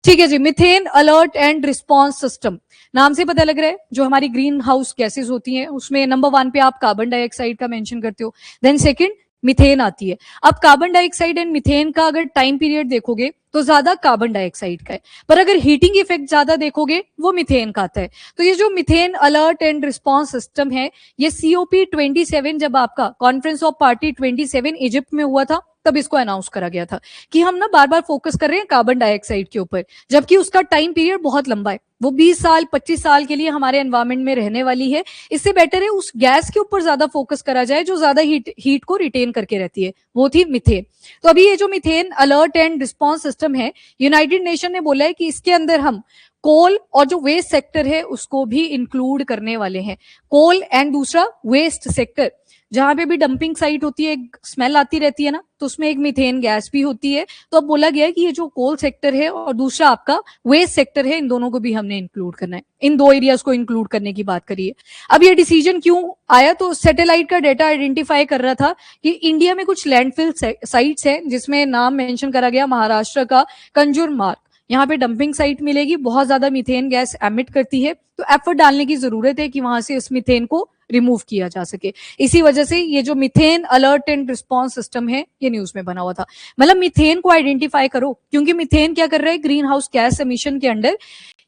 ठीक है जी, methane alert and response system, नाम से पता लग रहा है जो हमारी ग्रीन हाउस गैसेस होती हैं उसमें नंबर 1 पे आप कार्बन डाइऑक्साइड का मेंशन करते हो, देन सेकंड मिथेन आती है। अब कार्बन डाइऑक्साइड एंड मिथेन का अगर टाइम पीरियड देखोगे तो ज्यादा कार्बन डाइऑक्साइड का है, पर अगर हीटिंग इफेक्ट ज्यादा देखोगे वो मिथेन का आता है। तो ये जो methane alert and response system है, ये COP27 जब आपका कॉन्फ्रेंस ऑफ पार्टी 27 इजिप्ट में हुआ था तब इसको अनाउंस करा गया था कि हम ना बार बार फोकस कर रहे हैं कार्बन डाइऑक्साइड के ऊपर, जबकि उसका टाइम पीरियड बहुत लंबा है, वो 20 साल 25 साल के लिए हमारे एनवायरमेंट में रहने वाली है। इससे बेटर है उस गैस के ऊपर ज्यादा फोकस करा जाए जो ज्यादा हीट को रिटेन करके रहती है, वो थी मिथेन। तो अभी ये जो methane alert and response system है, यूनाइटेड नेशन ने बोला है कि इसके अंदर हम कोल और जो वेस्ट सेक्टर है उसको भी इंक्लूड करने वाले हैं। कोल एंड दूसरा वेस्ट सेक्टर, जहां पे भी डंपिंग साइट होती है एक स्मेल आती रहती है ना, तो उसमें एक मीथेन गैस भी होती है। तो अब बोला गया है कि ये जो कोल सेक्टर है और दूसरा आपका वेस्ट सेक्टर है, इन दोनों को भी हमने इंक्लूड करना है, इन दो एरियाज को इंक्लूड करने की बात करिए। अब ये डिसीजन क्यों आया, तो सैटेलाइट का डेटा आइडेंटिफाई कर रहा था कि इंडिया में कुछ लैंडफिल साइट्स है जिसमें नाम मेंशन करा गया महाराष्ट्र का कंजूर मार्ग, यहाँ पे डंपिंग साइट मिलेगी, बहुत ज्यादा मीथेन गैस एमिट करती है, तो एफर्ट डालने की जरूरत है कि वहां से इस मीथेन को रिमूव किया जा सके। इसी वजह से ये जो methane alert and response system है ये न्यूज में बना हुआ था। मतलब मीथेन को आइडेंटिफाई करो, क्योंकि मीथेन क्या कर रहा है, ग्रीन हाउस गैस एमिशन के अंडर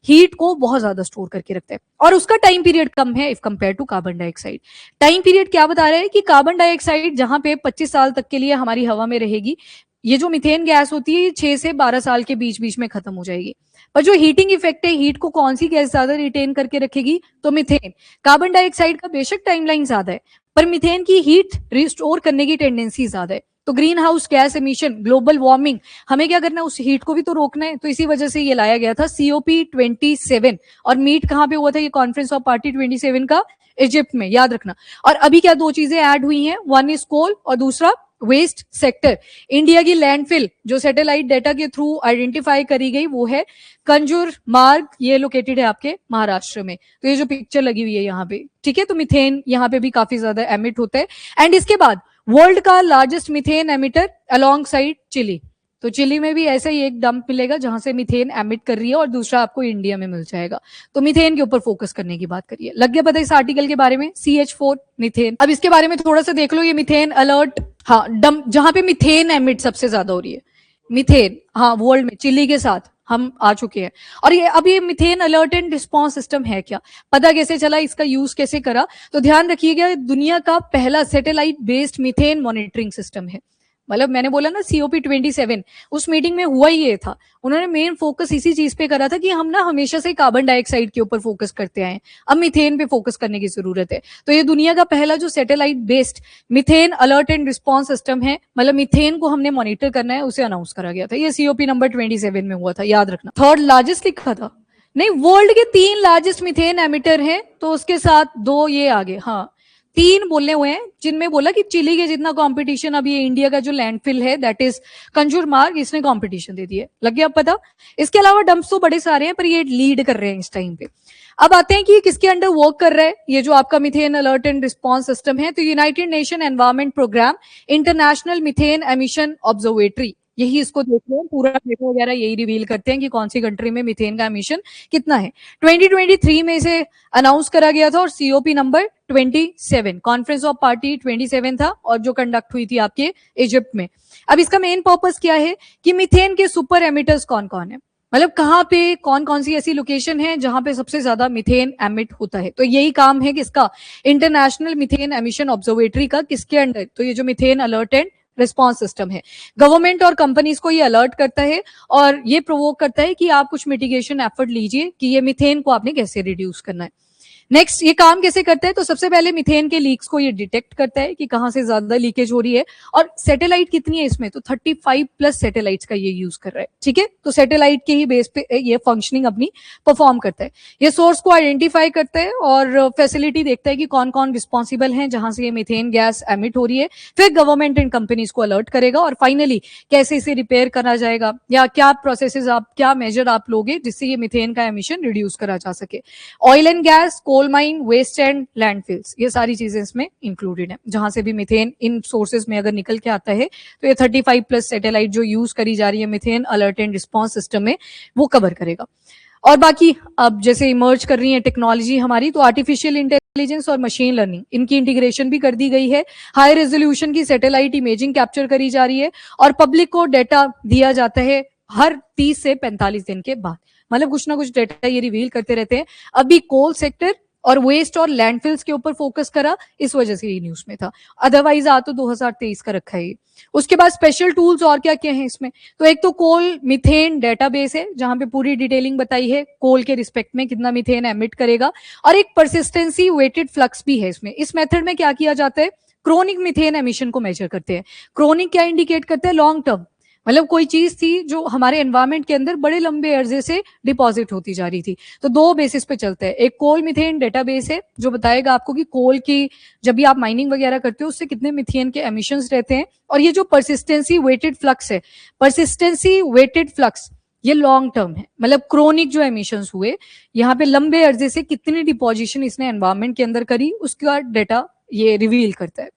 हीट को बहुत ज्यादा स्टोर करके रखता है और उसका टाइम पीरियड कम है if compare to carbon dioxide. Time period क्या बता रहा है कि कार्बन डाइऑक्साइड जहां पे 25 साल तक के लिए हमारी हवा में रहेगी, ये जो मीथेन गैस होती है ये 6 से 12 साल के बीच बीच में खत्म हो जाएगी। पर जो हीटिंग इफेक्ट है, हीट को कौन सी गैस ज्यादा रिटेन करके रखेगी, तो मीथेन। कार्बन डाइऑक्साइड का बेशक टाइमलाइन ज्यादा है, पर मीथेन की हीट रिस्टोर करने की टेंडेंसी ज्यादा है। तो green house gas emission, global warming, हमें क्या करना है, उस हीट को भी तो रोकना है। तो इसी वजह से ये लाया गया था COP27। और मीट कहां पे हुआ था ये कॉन्फ्रेंस ऑफ पार्टी 27 का, इजिप्ट में, याद रखना। और अभी क्या दो चीजें ऐड हुई हैं, वन इज कोल और दूसरा वेस्ट सेक्टर। इंडिया की लैंडफिल जो सैटेलाइट डेटा के थ्रू आइडेंटिफाई करी गई वो है कंजूर मार्ग, ये लोकेटेड है आपके महाराष्ट्र में। तो ये जो पिक्चर लगी हुई है यहाँ पे, ठीक है, तो मिथेन यहाँ पे भी काफी ज्यादा एमिट होता है। एंड इसके बाद वर्ल्ड का largest methane emitter alongside Chile, तो चिली में भी ऐसा ही एक डंप मिलेगा जहां से मिथेन एमिट कर रही है, और दूसरा आपको इंडिया में मिल जाएगा। तो मिथेन के ऊपर फोकस करने की बात करिए। लग गया पता इस आर्टिकल के बारे में, CH4 मिथेन। अब इसके बारे में थोड़ा सा देख लो, ये मिथेन अलर्ट, हाँ, डंप जहां पे मिथेन एमिट सबसे ज्यादा हो रही है, मिथेन, हाँ, वर्ल्ड में चिली के साथ हम आ चुके हैं। और ये अब ये methane alert and response system है क्या, पता कैसे चला, इसका यूज कैसे करा, तो ध्यान रखिएगा, दुनिया का पहला satellite based methane monitoring system है। मतलब मैंने बोला ना COP27, उस मीटिंग में हुआ ही ये था। उन्होंने मेन फोकस इसी चीज पे करा था कि हम ना हमेशा से कार्बन डाइऑक्साइड के ऊपर फोकस करते आए, अब मिथेन पे फोकस करने की जरूरत है। तो ये दुनिया का पहला जो satellite based methane alert and response system है, मतलब मिथेन को हमने मॉनिटर करना है, उसे अनाउंस करा गया था। ये COP नंबर 27 में हुआ था, याद रखना। थर्ड लार्जेस्ट लिखा था, नहीं, वर्ल्ड के 3 लार्जेस्ट मिथेन एमिटर हैं, तो उसके साथ 2 ये आगे, हाँ 3 बोलने हुए हैं, जिनमें बोला कि चिली के जितना कंपटीशन अब ये इंडिया का जो लैंडफिल है दैट इज कंजूर मार्ग, इसने कंपटीशन दे दिया, लग गया पता। इसके अलावा डंप्स तो बड़े सारे हैं, पर ये लीड कर रहे हैं इस टाइम पे। अब आते हैं कि किसके अंडर वर्क कर रहा है ये जो आपका methane alert and response system है, तो United Nation Environment Programme, International Methane Emission Observatory, यही इसको देख लो, पूरा डेटा वगैरह यही रिवील करते हैं कि कौन सी कंट्री में मिथेन का एमिशन कितना है। 2023 में इसे अनाउंस करा गया था, और COP number 27, conference of party 27 था, और जो कंडक्ट हुई थी आपके इजिप्ट में। अब इसका मेन पर्पस क्या है कि मिथेन के सुपर एमिटर्स कौन कौन है, मतलब कहाँ पे कौन कौन सी ऐसी लोकेशन है जहां पे सबसे ज्यादा मिथेन एमिट होता है। तो यही काम है किसका, इंटरनेशनल मिथेन एमिशन ऑब्जर्वेटरी का, किसके अंडर, तो ये जो methane alert and response system है, गवर्नमेंट और कंपनीज को ये अलर्ट करता है और ये प्रोवोक करता है कि आप कुछ मिटिगेशन एफर्ट लीजिए कि ये मिथेन को आपने कैसे रिड्यूस करना है। नेक्स्ट, ये काम कैसे करता है, तो सबसे पहले मिथेन के लीक्स को ये डिटेक्ट करता है कि कहां से ज्यादा लीकेज हो रही है, और सैटेलाइट कितनी है इसमें, तो 35 प्लस सैटेलाइट्स का ये यूज कर रहा है, ठीक है। तो सैटेलाइट के ही बेस पे ये फंक्शनिंग अपनी परफॉर्म करता है। ये सोर्स को आइडेंटिफाई करता है और फैसिलिटी देखता है कि कौन कौन रिस्पॉन्सिबल है जहां से ये मिथेन गैस एमिट हो रही है, फिर गवर्नमेंट एंड कंपनीज को अलर्ट करेगा, और फाइनली कैसे इसे रिपेयर करा जाएगा, या क्या प्रोसेसेस आप, क्या मेजर आप लोगे जिससे ये मिथेन का एमिशन रिड्यूस करा जा सके। Oil and gas, coal mine, waste and landfills, ये सारी चीजें इसमें इंक्लूडेड है। जहां से भी मिथेन इन सोर्सेज में अगर निकल के आता है तो ये 35+ सैटेलाइट जो यूज करी जा रही है methane alert and response system में, वो कवर करेगा। और बाकी अब जैसे इमर्ज कर रही है टेक्नोलॉजी हमारी, तो आर्टिफिशियल इंटेलिजेंस और मशीन लर्निंग, इनकी इंटीग्रेशन भी कर दी गई है। हाई रेजोल्यूशन की सैटेलाइट इमेजिंग कैप्चर करी जा रही है और पब्लिक को डेटा दिया जाता है हर 30 से 45 दिन के बाद। मतलब कुछ ना कुछ डेटा ये रिवील करते रहते हैं। अभी कोल सेक्टर और वेस्ट और लैंडफिल्स के ऊपर फोकस करा, इस वजह से ये न्यूज में था, अदरवाइज आ तो 2023 का रखा है। उसके बाद स्पेशल टूल्स और क्या क्या है इसमें, तो एक तो कोल मिथेन डेटाबेस है जहां पे पूरी डिटेलिंग बताई है कोल के रिस्पेक्ट में कितना मिथेन एमिट करेगा, और एक परसिस्टेंसी वेटेड फ्लक्स भी है इसमें। इस मेथड में क्या किया जाता है, क्रोनिक मिथेन एमिशन को मेजर करते हैं। क्रोनिक क्या इंडिकेट करते हैं, लॉन्ग टर्म, मतलब कोई चीज थी जो हमारे एनवायरमेंट के अंदर बड़े लंबे अर्जे से डिपॉजिट होती जा रही थी। तो दो बेसिस पे चलता है, एक कोल मिथेन डेटाबेस है जो बताएगा आपको कि कोल की जब भी आप माइनिंग वगैरह करते हो उससे कितने मिथेन के एमिशंस रहते हैं, और ये जो परसिस्टेंसी वेटेड फ्लक्स है, परसिस्टेंसी वेटेड फ्लक्स ये लॉन्ग टर्म है, मतलब क्रोनिक जो एमिशंस हुए यहाँ पे लंबे अर्जे से कितनी डिपोजिशन इसने एनवायरमेंट के अंदर करी उसका डेटा ये रिवील करता है।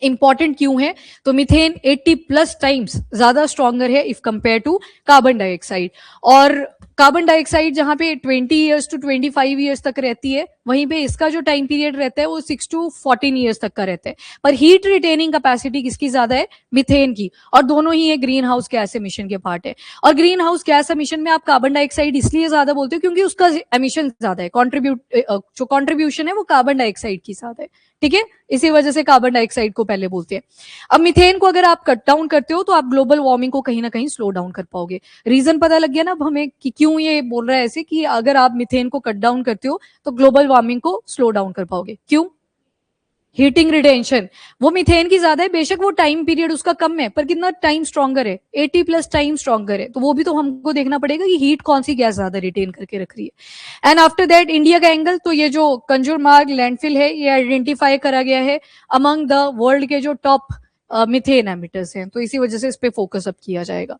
इंपॉर्टेंट क्यों है, तो मिथेन 80+ टाइम्स ज्यादा स्ट्रॉन्गर है if compare to carbon dioxide. और कार्बन डाइऑक्साइड जहां पे 20 ईयर्स टू 25 ईयर्स तक रहती है, वहीं पे इसका जो टाइम पीरियड रहता है वो 6 टू 14 ईयर्स तक का रहता है। पर हीट रिटेनिंग कैपेसिटी किसकी ज्यादा है, मिथेन की, और दोनों ही ये ग्रीन हाउस गैस एमिशन के पार्ट है। और ग्रीन हाउस गैस एमिशन में आप कार्बन डाइऑक्साइड इसलिए ज्यादा बोलते हो क्योंकि उसका एमिशन ज्यादा है, जो कॉन्ट्रीब्यूशन है वो कार्बन डाइऑक्साइड की ज्यादा है, ठीक है, इसी वजह से कार्बन डाइऑक्साइड को पहले बोलते हैं। अब मिथेन को अगर आप कट डाउन करते हो तो आप ग्लोबल वार्मिंग को कहीं ना कहीं स्लो डाउन कर पाओगे। रीजन पता लग गया ना अब हमें कि क्यों ये बोल रहा है ऐसे, कि अगर आप मिथेन को कट डाउन करते हो तो ग्लोबल वार्मिंग को स्लो डाउन कर पाओगे। क्यों, हीटिंग रिटेंशन वो मिथेन की ज्यादा है, बेशक वो टाइम पीरियड उसका कम है, पर कितना टाइम स्ट्रॉन्गर है, 80+ टाइम स्ट्रॉन्गर है। तो वो भी तो हमको देखना पड़ेगा कि हीट कौन सी गैस ज्यादा रिटेन करके रख रही है। एंड आफ्टर दैट इंडिया का एंगल, तो ये जो कंजूरमार्ग लैंडफिल है ये आइडेंटिफाई करा गया है अमंग द वर्ल्ड के जो टॉप मिथेन एमिटर्स हैं, तो इसी वजह से इस पे फोकस अब किया जाएगा।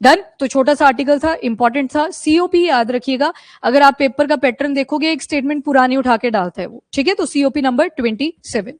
डन, तो छोटा सा आर्टिकल था, इंपॉर्टेंट था। सीओपी याद रखिएगा, अगर आप पेपर का पैटर्न देखोगे एक स्टेटमेंट पुरानी उठा के डालता है वो, ठीक है, तो सीओपी नंबर 27।